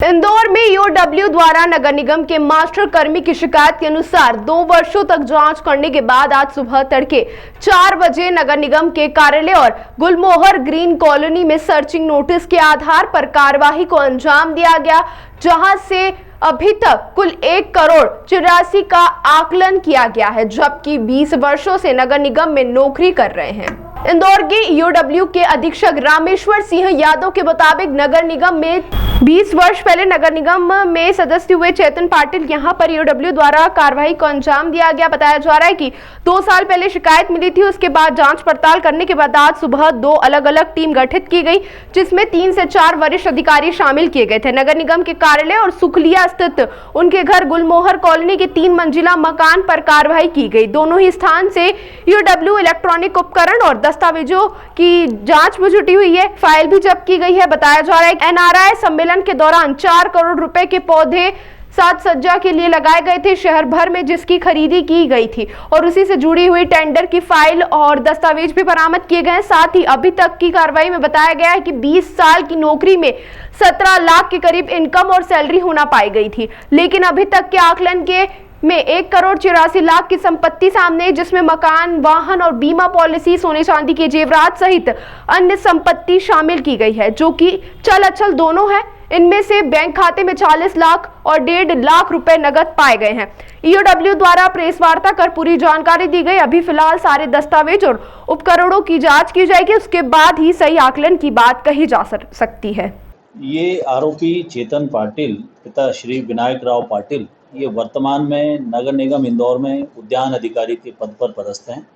इंदौर में ईओडब्ल्यू द्वारा नगर निगम के मास्टर कर्मी की शिकायत के अनुसार 2 वर्षों तक जांच करने के बाद आज सुबह तड़के 4 बजे नगर निगम के कार्यालय और गुलमोहर ग्रीन कॉलोनी में सर्चिंग नोटिस के आधार पर कार्यवाही को अंजाम दिया गया, जहां से अभी तक कुल 1,84,00,000 का आकलन किया गया है, जबकि 20 वर्षों से नगर निगम में नौकरी कर रहे हैं। इंदौर के ईओडब्ल्यू के अधीक्षक रामेश्वर सिंह यादव के मुताबिक नगर निगम में 20 वर्ष पहले नगर निगम में सदस्य हुए चेतन पाटिल यहां पर ईओडब्ल्यू द्वारा कार्रवाई को अंजाम दिया गया। बताया जा रहा है कि 2 साल पहले शिकायत मिली थी, उसके बाद जांच पड़ताल करने के बाद आज सुबह 2 अलग-अलग टीम गठित की गई, जिसमें 3 से 4 वरिष्ठ अधिकारी शामिल किए गए थे। नगर निगम के कार्यालय और सुखलिया स्थित उनके घर गुलमोहर कॉलोनी के 3 मंजिला मकान पर कार्रवाई की गई। दोनों ही स्थान से ईओडब्ल्यू इलेक्ट्रॉनिक उपकरण और दस्तावेजों की जांच में जुटी हुई है। फाइल भी जब्त की गई है। बताया जा रहा है एनआरआई सम्मेलन के दौरान 4 करोड़ रुपए के पौधे साज सज्जा के लिए लगाए गए थे शहर भर में, जिसकी खरीदी की गई थी और उसी से जुड़ी हुई टेंडर की फाइल और दस्तावेज भी बरामद किए गए। साथ ही अभी तक की कार्रवाई में बताया गया है कि 20 साल की नौकरी में 17 लाख के करीब इनकम और सैलरी होना पाई गई थी, लेकिन अभी तक के आकलन के में 1,84,00,000 की संपत्ति सामने, जिसमें मकान, वाहन और बीमा पॉलिसी, सोने चांदी के जेवरात सहित अन्य संपत्ति शामिल की गई है, जो कि चल अचल दोनों है। इनमें से बैंक खाते में 40 लाख और 1.5 लाख रुपए नगद पाए गए हैं। ईओडब्ल्यू द्वारा प्रेस वार्ता कर पूरी जानकारी दी गई। अभी फिलहाल सारे दस्तावेज और उपकरणों की जांच की जाएगी, उसके बाद ही सही आकलन की बात कही जा सकती है। ये आरोपी चेतन पाटिल पिता श्री विनायक राव पाटिल ये वर्तमान में नगर निगम इंदौर में उद्यान अधिकारी के पद पर पदस्थ हैं।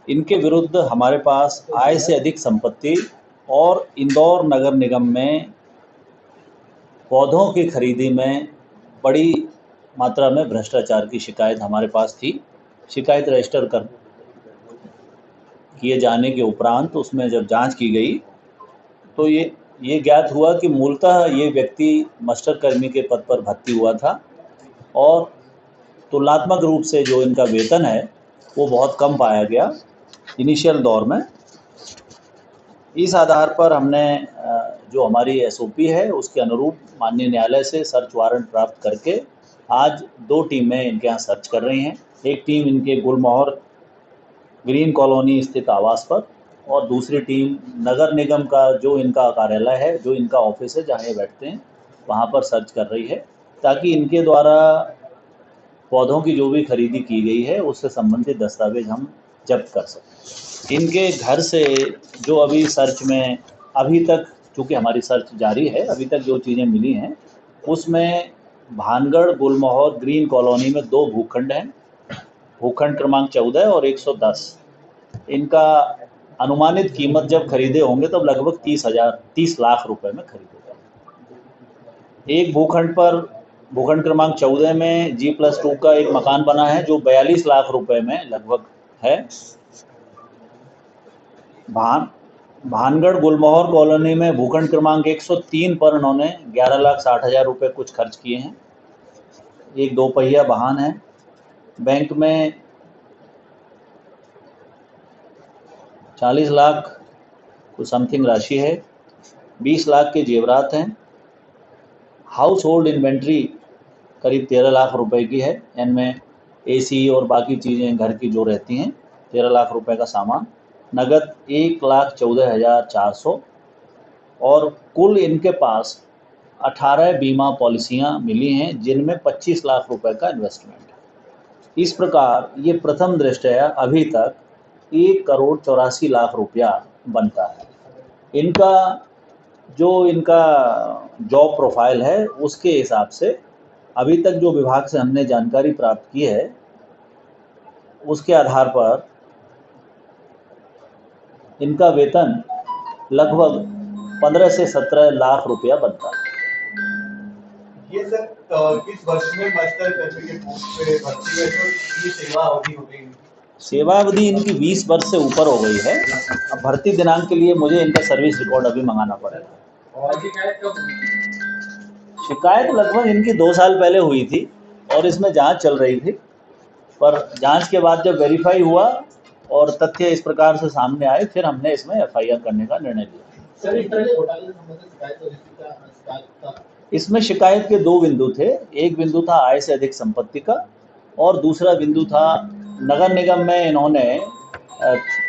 इनके विरुद्ध हमारे पास आय से अधिक संपत्ति और इंदौर नगर निगम में पौधों की खरीदी में बड़ी मात्रा में भ्रष्टाचार की शिकायत हमारे पास थी। शिकायत रजिस्टर कर किए जाने के उपरांत उसमें जब जांच की गई तो ये ज्ञात हुआ कि मूलतः ये व्यक्ति मास्टर कर्मी के पद पर भर्ती हुआ था और तुलनात्मक रूप से जो इनका वेतन है वो बहुत कम पाया गया इनिशियल दौर में। इस आधार पर हमने जो हमारी एसओपी है उसके अनुरूप माननीय न्यायालय से सर्च वारंट प्राप्त करके आज 2 टीमें इनके यहाँ सर्च कर रही हैं। एक टीम इनके गुलमोहर ग्रीन कॉलोनी स्थित आवास पर और दूसरी टीम नगर निगम का जो इनका कार्यालय है, जो इनका ऑफिस है जहाँ ये बैठते हैं, वहाँ पर सर्च कर रही है, ताकि इनके द्वारा पौधों की जो भी खरीदी की गई है उससे संबंधित दस्तावेज हम जब्त कर सकें। इनके घर से जो अभी सर्च में अभी तक, चूँकि हमारी सर्च जारी है, अभी तक जो चीज़ें मिली हैं उसमें भानगढ़ गुलमोहर ग्रीन कॉलोनी में 2 भूखंड हैं, भूखंड क्रमांक 14 और 110। इनका अनुमानित कीमत जब खरीदे होंगे तब लगभग 30 लाख रुपए में खरीदे गए। एक भूखंड पर भूखंड क्रमांक 14 में G+2 का एक मकान बना है जो 42 लाख रुपए में लगभग है। भानगढ़ गुलमोहर कॉलोनी में भूखंड क्रमांक 103 पर उन्होंने 11,60,000 रुपये कुछ खर्च किए हैं। एक 2 पहिया वाहन है। बैंक में 40 लाख कुछ समथिंग राशि है। 20 लाख के जेवरात हैं। हाउस होल्ड इन्वेंट्री करीब 13 लाख रुपए की है। इनमें एसी और बाकी चीज़ें घर की जो रहती हैं, 13 लाख रुपए का सामान। नगद 1,14,400 और कुल इनके पास 18 बीमा पॉलिसियां मिली हैं, जिनमें 25 लाख रुपए का इन्वेस्टमेंट है। इस प्रकार ये प्रथम दृष्टया अभी तक 1,84,00,000 रुपया बनता है। इनका जॉब प्रोफाइल है उसके हिसाब से अभी तक जो विभाग से हमने जानकारी प्राप्त की है उसके आधार पर इनका वेतन लगभग 15 से 17 लाख रुपया बनता है। ये सर किस वर्ष में मास्टर कर्मी के पोस्ट पे भर्ती है, तो ये सेवा अवधि हो गई? सेवा अवधि इनकी 20 वर्ष से ऊपर हो गई है। अब भर्ती दिनांक के लिए मुझे इनका सर्विस रिकॉर्ड अभी मंगाना पड़ेगा। और शिकायत कब? शिकायत लगभग इनकी 2 साल पहले हुई थी और इसमें जांच चल रही थी, पर जांच के बाद जब वेरीफाई हुआ और तथ्य इस प्रकार से सामने आए, फिर हमने इसमें एफआईआर करने का निर्णय लिया। सर, इस तरह के घोटाले से संबंधित शिकायत इसमें शिकायत के दो बिंदु थे। एक बिंदु था आय से अधिक संपत्ति का और दूसरा बिंदु था नगर निगम में इन्होंने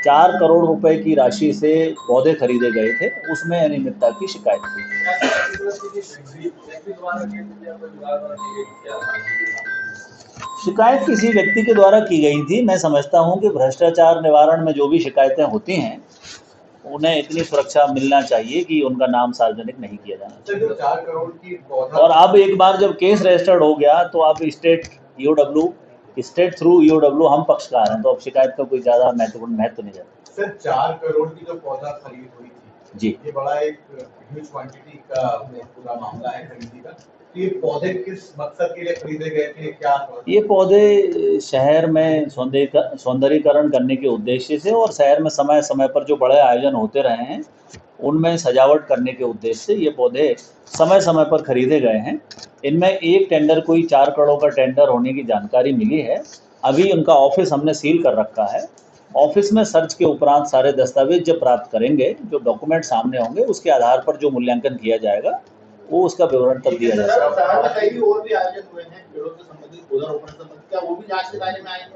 4 करोड़ रुपए की राशि से पौधे खरीदे गए थे, उसमें अनियमितता की शिकायत थी। शिकायत किसी व्यक्ति के द्वारा की गई थी। मैं समझता हूं कि भ्रष्टाचार निवारण में जो भी शिकायतें होती हैं उन्हें इतनी सुरक्षा मिलना चाहिए कि उनका नाम सार्वजनिक नहीं किया जाना चाहिए। 4 करोड़ की और अब एक बार जब केस रजिस्टर्ड हो गया तो अब स्टेट थ्रू ईओडब्ल्यू हम पक्षकार हैं, तो अब शिकायत का कोई ज़्यादा महत्वपूर्ण महत्व नहीं जाता। सर 4 करोड़ की जो पौधा खरीद हुई थी जी, ये बड़ा एक ह्यूज क्वांटिटी का पूरा मामला है खरीदी का। तो ये पौधे किस मकसद के लिए खरीदे गए थे, क्या? ये पौधे शहर में सौंदर्यीकरण करने के उद्देश्य से और शहर में समय समय पर जो बड़े आयोजन होते रहे हैं उनमें सजावट करने के उद्देश्य से ये पौधे समय समय पर खरीदे गए हैं। इनमें एक टेंडर कोई 4 करोड़ का टेंडर होने की जानकारी मिली है। अभी उनका ऑफिस हमने सील कर रखा है। ऑफिस में सर्च के उपरांत सारे दस्तावेज जब प्राप्त करेंगे, जो डॉक्यूमेंट सामने होंगे, उसके आधार पर जो मूल्यांकन किया जाएगा वो उसका विवरण तब दिया जाएगा। और भी आयोजन हुए हैं पेड़ों से संबंधित, पौधारोपण से संबंधित, क्या वो भी जांच के दायरे में आएंगे?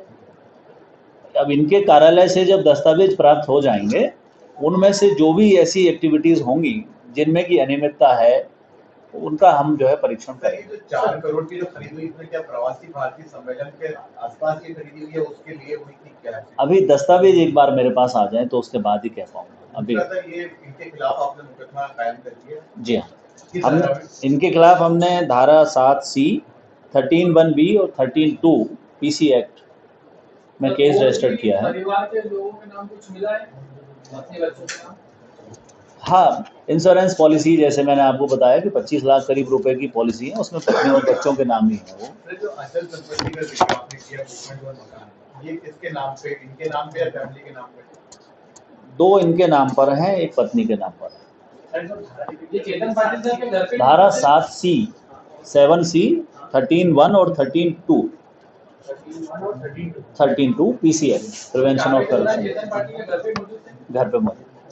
अब इनके कार्यालय से जब दस्तावेज प्राप्त हो जाएंगे, उनमें से जो भी ऐसी एक्टिविटीज़ होंगी जिनमें की अनियमितता है उनका हम जो है परीक्षण करेंगे। 4 करोड़ की जो खरीदी हुई थी, क्या प्रवासी भारतीय सम्मेलन के आसपास की खरीदी हुई है, उसके लिए हुई थी क्या? अभी दस्तावेज एक बार मेरे पास आ जाए तो उसके बाद ही कह पाऊंगा। अभी ये इनके खिलाफ आपने मुकदमा कायम कर दिया? जी हाँ, हम इनके खिलाफ हमने धारा 7C, 13(1)B और 13(2) PC एक्ट में केस रजिस्टर्ड किया है। परिवार के लोगों के नाम कुछ मिला है, अपने बच्चों के नाम? हाँ, इंश्योरेंस पॉलिसी जैसे मैंने आपको बताया कि 25 लाख करीब रुपए की पॉलिसी है, उसमें पत्नी और बच्चों के नाम ही है। वो जो अचल संपत्ति का जिक्र आपने किया, मूवमेंट और मकान, ये किसके नाम पे, इनके नाम पे या फैमिली के नाम पे? 2 इनके नाम पर हैं, एक पत्नी के नाम पर है। ये चेतन पाटिल साहब के घर पे धारा 7C, 7C, 13(1) और 13(2) 13(2) PC act, prevention of corruption, Chetan Patil के घर पे मौजूद थे? घर पे मौजूद।